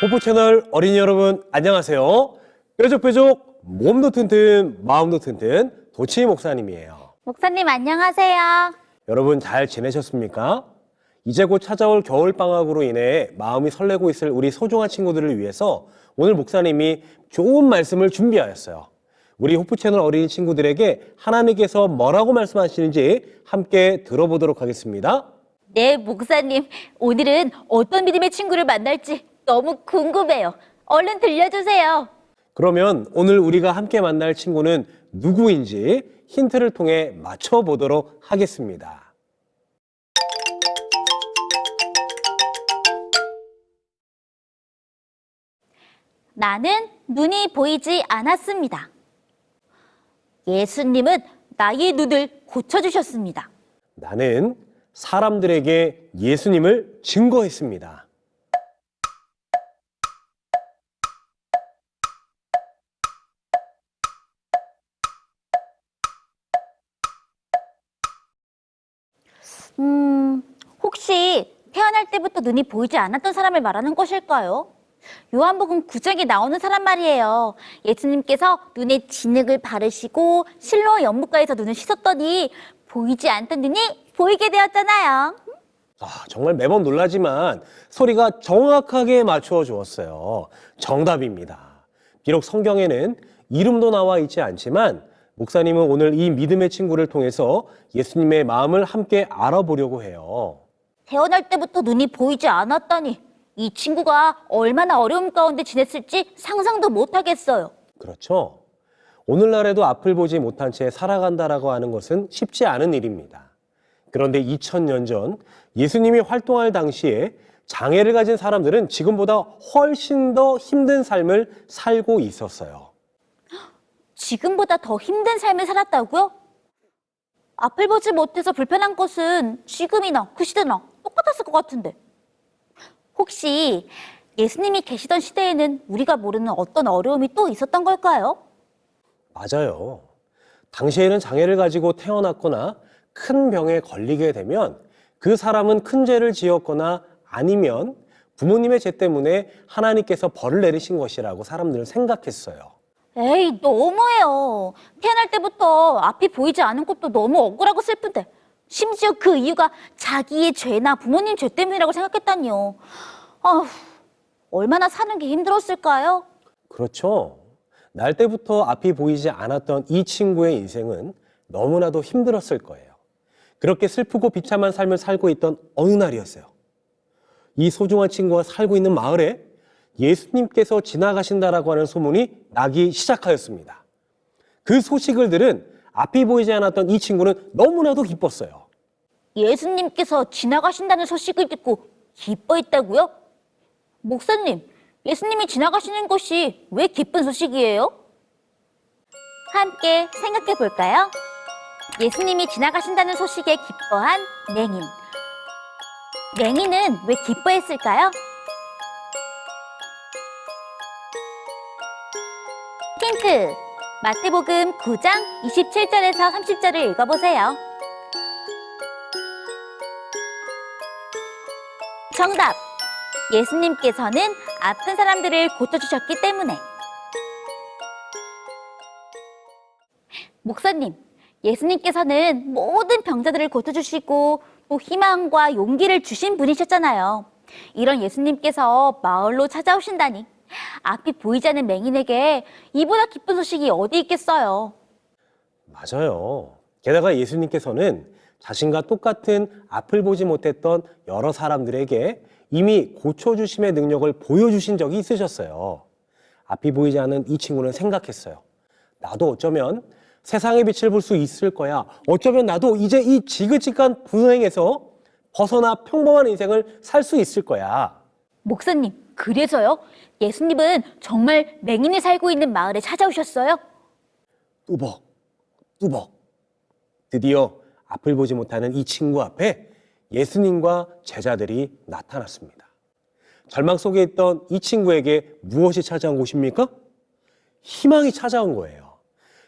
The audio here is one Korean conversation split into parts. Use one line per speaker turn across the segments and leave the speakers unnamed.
호프 채널 어린이 여러분 안녕하세요. 뾰족뾰족 몸도 튼튼 마음도 튼튼 도치 목사님이에요.
목사님 안녕하세요.
여러분 잘 지내셨습니까? 이제 곧 찾아올 겨울방학으로 인해 마음이 설레고 있을 우리 소중한 친구들을 위해서 오늘 목사님이 좋은 말씀을 준비하였어요. 우리 호프 채널 어린이 친구들에게 하나님께서 뭐라고 말씀하시는지 함께 들어보도록 하겠습니다.
네, 목사님. 오늘은 어떤 믿음의 친구를 만날지 너무 궁금해요. 얼른 들려주세요.
그러면 오늘 우리가 함께 만날 친구는 누구인지 힌트를 통해 맞춰보도록 하겠습니다.
나는 눈이 보이지 않았습니다. 예수님은 나의 눈을 고쳐주셨습니다.
나는 사람들에게 예수님을 증거했습니다.
혹시 태어날 때부터 눈이 보이지 않았던 사람을 말하는 것일까요? 요한복음 9장에 나오는 사람 말이에요. 예수님께서 눈에 진흙을 바르시고 실로 연못가에서 눈을 씻었더니 보이지 않던 눈이 보이게 되었잖아요.
정말 매번 놀라지만 소리가 정확하게 맞추어 주었어요. 정답입니다. 비록 성경에는 이름도 나와 있지 않지만 목사님은 오늘 이 믿음의 친구를 통해서 예수님의 마음을 함께 알아보려고 해요.
태어날 때부터 눈이 보이지 않았다니 이 친구가 얼마나 어려움 가운데 지냈을지 상상도 못하겠어요.
그렇죠? 오늘날에도 앞을 보지 못한 채 살아간다라고 하는 것은 쉽지 않은 일입니다. 그런데 2000년 전 예수님이 활동할 당시에 장애를 가진 사람들은 지금보다 훨씬 더 힘든 삶을 살고 있었어요.
지금보다 더 힘든 삶을 살았다고요? 앞을 보지 못해서 불편한 것은 지금이나 그 시대나 똑같았을 것 같은데. 혹시 예수님이 계시던 시대에는 우리가 모르는 어떤 어려움이 또 있었던 걸까요?
맞아요. 당시에는 장애를 가지고 태어났거나 큰 병에 걸리게 되면 그 사람은 큰 죄를 지었거나 아니면 부모님의 죄 때문에 하나님께서 벌을 내리신 것이라고 사람들은 생각했어요.
에이, 너무해요. 태어날 때부터 앞이 보이지 않은 것도 너무 억울하고 슬픈데 심지어 그 이유가 자기의 죄나 부모님 죄 때문이라고 생각했다니요. 아휴, 얼마나 사는 게 힘들었을까요?
그렇죠. 날 때부터 앞이 보이지 않았던 이 친구의 인생은 너무나도 힘들었을 거예요. 그렇게 슬프고 비참한 삶을 살고 있던 어느 날이었어요. 이 소중한 친구가 살고 있는 마을에 예수님께서 지나가신다라고 하는 소문이 나기 시작하였습니다. 그 소식을 들은 앞이 보이지 않았던 이 친구는 너무나도 기뻤어요.
예수님께서 지나가신다는 소식을 듣고 기뻐했다고요? 목사님, 예수님이 지나가시는 것이 왜 기쁜 소식이에요? 함께 생각해 볼까요? 예수님이 지나가신다는 소식에 기뻐한 맹인. 맹인은 왜 기뻐했을까요? 힌트! 마태복음 9장 27절에서 30절을 읽어보세요. 정답! 예수님께서는 아픈 사람들을 고쳐주셨기 때문에. 목사님, 예수님께서는 모든 병자들을 고쳐주시고 또 희망과 용기를 주신 분이셨잖아요. 이런 예수님께서 마을로 찾아오신다니 앞이 보이지 않는 맹인에게 이보다 기쁜 소식이 어디 있겠어요.
맞아요. 게다가 예수님께서는 자신과 똑같은 앞을 보지 못했던 여러 사람들에게 이미 고쳐주심의 능력을 보여주신 적이 있으셨어요. 앞이 보이지 않는 이 친구는 생각했어요. 나도 어쩌면 세상의 빛을 볼 수 있을 거야. 어쩌면 나도 이제 이 지긋지긋한 불행에서 벗어나 평범한 인생을 살 수 있을 거야.
목사님, 그래서요? 예수님은 정말 맹인이 살고 있는 마을에 찾아오셨어요?
뚜벅, 뚜벅. 드디어 앞을 보지 못하는 이 친구 앞에 예수님과 제자들이 나타났습니다. 절망 속에 있던 이 친구에게 무엇이 찾아온 것입니까? 희망이 찾아온 거예요.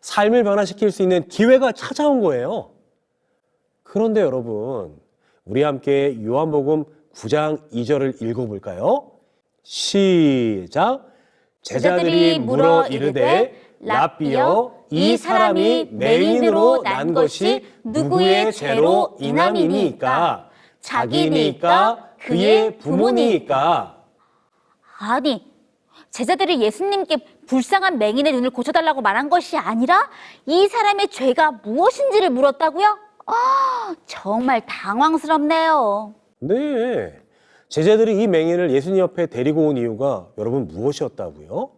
삶을 변화시킬 수 있는 기회가 찾아온 거예요. 그런데 여러분, 우리 함께 요한복음 9장 2절을 읽어볼까요? 시작. 제자들이 물어 이르되 랍비여 이 사람이 맹인으로 난 것이 누구의 죄로 인함이니까? 자기니까 그의 부모니까?
아니, 제자들이 예수님께 불쌍한 맹인의 눈을 고쳐달라고 말한 것이 아니라 이 사람의 죄가 무엇인지를 물었다고요? 정말 당황스럽네요.
네. 제자들이 이 맹인을 예수님 옆에 데리고 온 이유가 여러분 무엇이었다고요?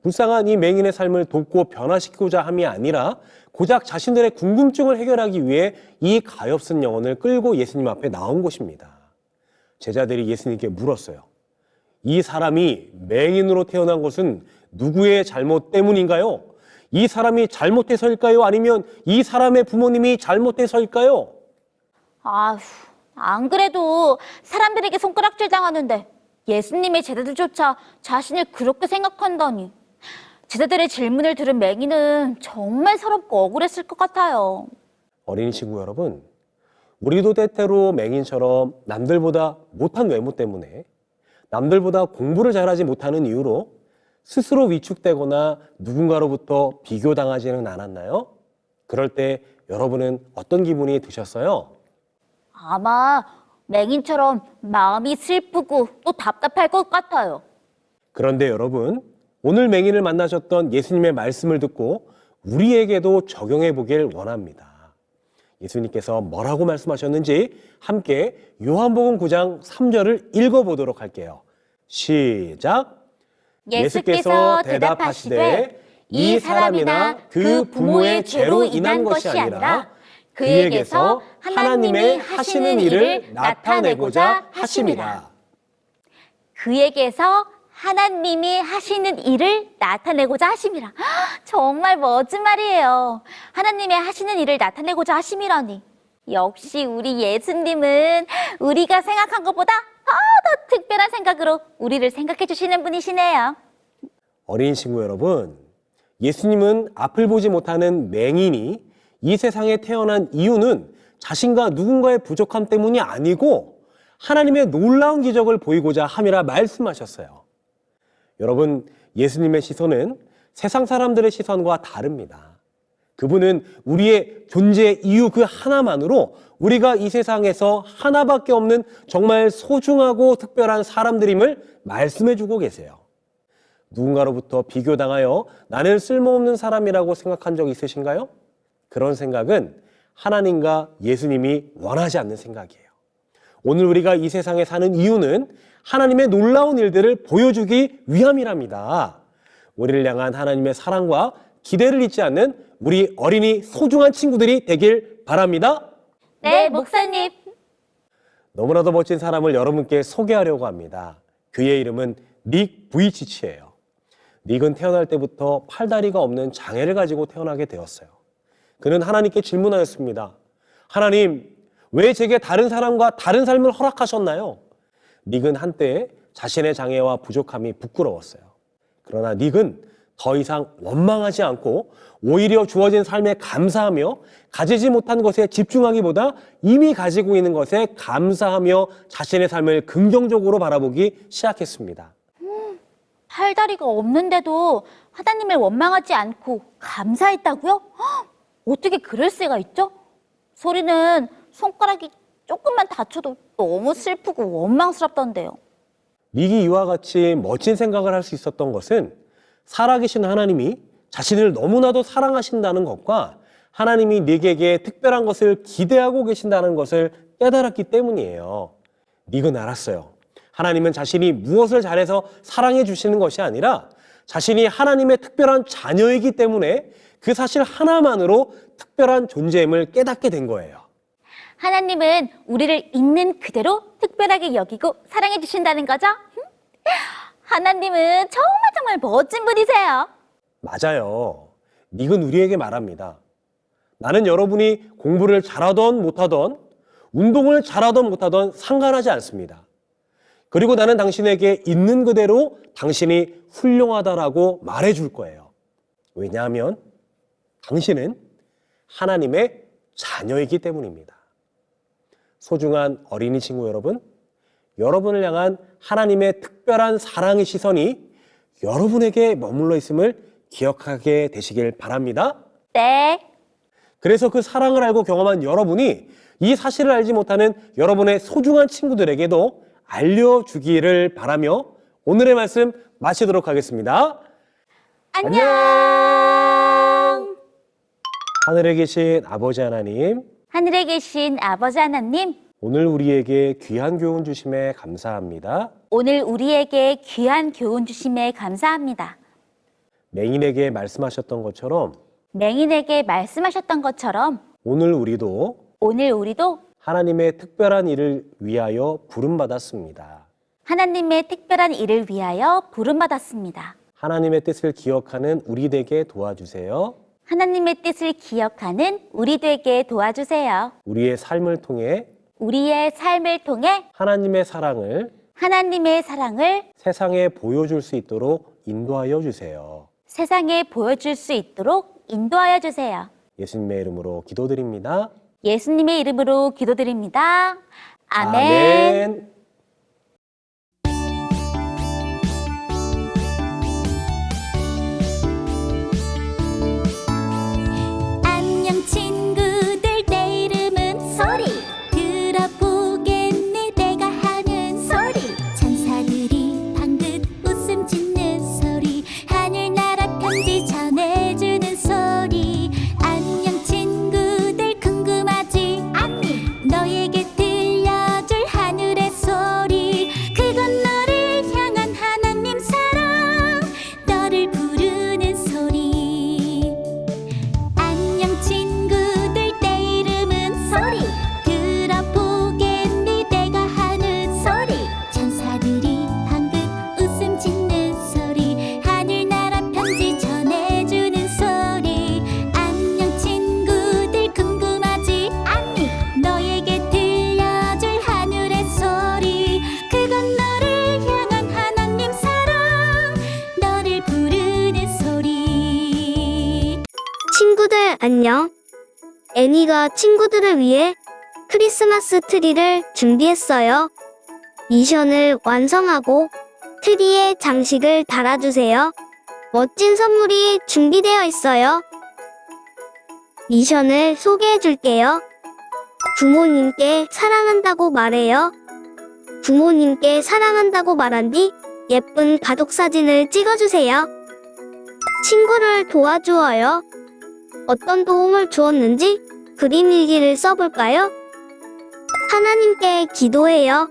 불쌍한 이 맹인의 삶을 돕고 변화시키고자 함이 아니라 고작 자신들의 궁금증을 해결하기 위해 이 가엾은 영혼을 끌고 예수님 앞에 나온 것입니다. 제자들이 예수님께 물었어요. 이 사람이 맹인으로 태어난 것은 누구의 잘못 때문인가요? 이 사람이 잘못해서일까요? 아니면 이 사람의 부모님이 잘못해서일까요?
아휴, 안 그래도 사람들에게 손가락질 당하는데 예수님의 제자들조차 자신을 그렇게 생각한다니. 제자들의 질문을 들은 맹인은 정말 서럽고 억울했을 것 같아요.
어린이 친구 여러분, 우리도 때때로 맹인처럼 남들보다 못한 외모 때문에 남들보다 공부를 잘하지 못하는 이유로 스스로 위축되거나 누군가로부터 비교당하지는 않았나요? 그럴 때 여러분은 어떤 기분이 드셨어요?
아마 맹인처럼 마음이 슬프고 또 답답할 것 같아요.
그런데 여러분, 오늘 맹인을 만나셨던 예수님의 말씀을 듣고 우리에게도 적용해 보길 원합니다. 예수님께서 뭐라고 말씀하셨는지 함께 요한복음 9장 3절을 읽어보도록 할게요. 시작!
예수께서 대답하시되 이 사람이나 그 부모의 죄로 인한 것이 아니라 그에게서 하나님의 하시는 일을 나타내고자 하심이라. 그에게서 하나님이 하시는 일을 나타내고자 하심이라. 정말 멋진 말이에요. 하나님의 하시는 일을 나타내고자 하심이라니. 역시 우리 예수님은 우리가 생각한 것보다 더 특별한 생각으로 우리를 생각해 주시는 분이시네요.
어린 친구 여러분, 예수님은 앞을 보지 못하는 맹인이 이 세상에 태어난 이유는 자신과 누군가의 부족함 때문이 아니고 하나님의 놀라운 기적을 보이고자 함이라 말씀하셨어요. 여러분, 예수님의 시선은 세상 사람들의 시선과 다릅니다. 그분은 우리의 존재 이유 그 하나만으로 우리가 이 세상에서 하나밖에 없는 정말 소중하고 특별한 사람들임을 말씀해주고 계세요. 누군가로부터 비교당하여 나는 쓸모없는 사람이라고 생각한 적 있으신가요? 그런 생각은 하나님과 예수님이 원하지 않는 생각이에요. 오늘 우리가 이 세상에 사는 이유는 하나님의 놀라운 일들을 보여주기 위함이랍니다. 우리를 향한 하나님의 사랑과 기대를 잊지 않는 우리 어린이 소중한 친구들이 되길 바랍니다.
네, 목사님.
너무나도 멋진 사람을 여러분께 소개하려고 합니다. 그의 이름은 닉 부이치치예요. 닉은 태어날 때부터 팔다리가 없는 장애를 가지고 태어나게 되었어요. 그는 하나님께 질문하였습니다. 하나님, 왜 제게 다른 사람과 다른 삶을 허락하셨나요? 닉은 한때 자신의 장애와 부족함이 부끄러웠어요. 그러나 닉은 더 이상 원망하지 않고 오히려 주어진 삶에 감사하며 가지지 못한 것에 집중하기보다 이미 가지고 있는 것에 감사하며 자신의 삶을 긍정적으로 바라보기 시작했습니다.
팔다리가 없는데도 하나님을 원망하지 않고 감사했다고요? 어떻게 그럴 수가 있죠? 소리는 손가락이 조금만 다쳐도 너무 슬프고 원망스럽던데요.
닉이 이와 같이 멋진 생각을 할 수 있었던 것은 살아계신 하나님이 자신을 너무나도 사랑하신다는 것과 하나님이 닉에게 특별한 것을 기대하고 계신다는 것을 깨달았기 때문이에요. 닉은 알았어요. 하나님은 자신이 무엇을 잘해서 사랑해 주시는 것이 아니라 자신이 하나님의 특별한 자녀이기 때문에 그 사실 하나만으로 특별한 존재임을 깨닫게 된 거예요.
하나님은 우리를 있는 그대로 특별하게 여기고 사랑해 주신다는 거죠? 하나님은 정말 멋진 분이세요.
맞아요. 닉은 우리에게 말합니다. 나는 여러분이 공부를 잘하던 못하던 운동을 잘하던 못하던 상관하지 않습니다. 그리고 나는 당신에게 있는 그대로 당신이 훌륭하다라고 말해줄 거예요. 왜냐하면 당신은 하나님의 자녀이기 때문입니다. 소중한 어린이 친구 여러분, 여러분을 향한 하나님의 특별한 사랑의 시선이 여러분에게 머물러 있음을 기억하게 되시길 바랍니다.
네.
그래서 그 사랑을 알고 경험한 여러분이 이 사실을 알지 못하는 여러분의 소중한 친구들에게도 알려주기를 바라며 오늘의 말씀 마치도록 하겠습니다.
안녕.
하늘에 계신 아버지 하나님,
하늘에 계신 아버지 하나님,
오늘 우리에게 귀한 교훈 주심에 감사합니다.
오늘 우리에게 귀한 교훈 주심에 감사합니다.
맹인에게 말씀하셨던 것처럼
맹인에게 말씀하셨던 것처럼
오늘 우리도 하나님의 특별한 일을 위하여 부름받았습니다.
하나님의 특별한 일을 위하여 부름받았습니다.
하나님의 뜻을 기억하는 우리 되게 도와주세요.
하나님의 뜻을 기억하는 우리 되게 도와주세요.
우리의 삶을 통해 하나님의 사랑을 세상에 보여줄 수 있도록 인도하여 주세요.
세상에 보여줄 수 있도록 인도하여 주세요.
예수님의 이름으로 기도드립니다.
예수님의 이름으로 기도드립니다. 아멘.
아멘.
안녕 친구들, 내 이름은 소리. 들어보겠니 내가 하는 소리. 천사들이 방긋 웃음 짓는 소리. 하늘나라 편지 전해주는 소리. 안녕 친구들, 궁금하지 않니? 너에게 들려줄 하늘의 소리. 그건 너를 향한 하나님 사랑, 너를 부르는 소리. 안녕 친구들, 내 이름은 소리. 들어보겠니 내가 하는 소리. 천사들이 방긋 웃음 짓는 소리. 하늘나라 편지 전해주는 소리. 안녕 친구들, 궁금하지 않니? 너에게 들려줄 하늘의 소리. 그건 너를 향한 하나님 사랑, 너를 부르는 소리.
친구들 안녕. 애니가 친구들을 위해 크리스마스 트리를 준비했어요. 미션을 완성하고 트리에 장식을 달아주세요. 멋진 선물이 준비되어 있어요. 미션을 소개해 줄게요. 부모님께 사랑한다고 말해요. 부모님께 사랑한다고 말한 뒤 예쁜 가족 사진을 찍어주세요. 친구를 도와주어요. 어떤 도움을 주었는지 그림 일기를 써볼까요? 하나님께 기도해요.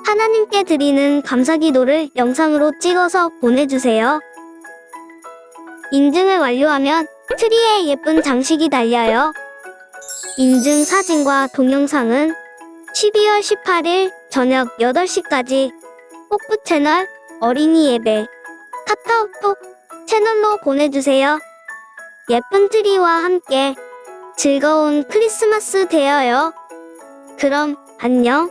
하나님께 드리는 감사 기도를 영상으로 찍어서 보내주세요. 인증을 완료하면 트리에 예쁜 장식이 달려요. 인증 사진과 동영상은 12월 18일 저녁 8시까지 포크 채널 어린이 예배 카카오톡 채널로 보내주세요. 예쁜 트리와 함께 즐거운 크리스마스 되어요. 그럼 안녕.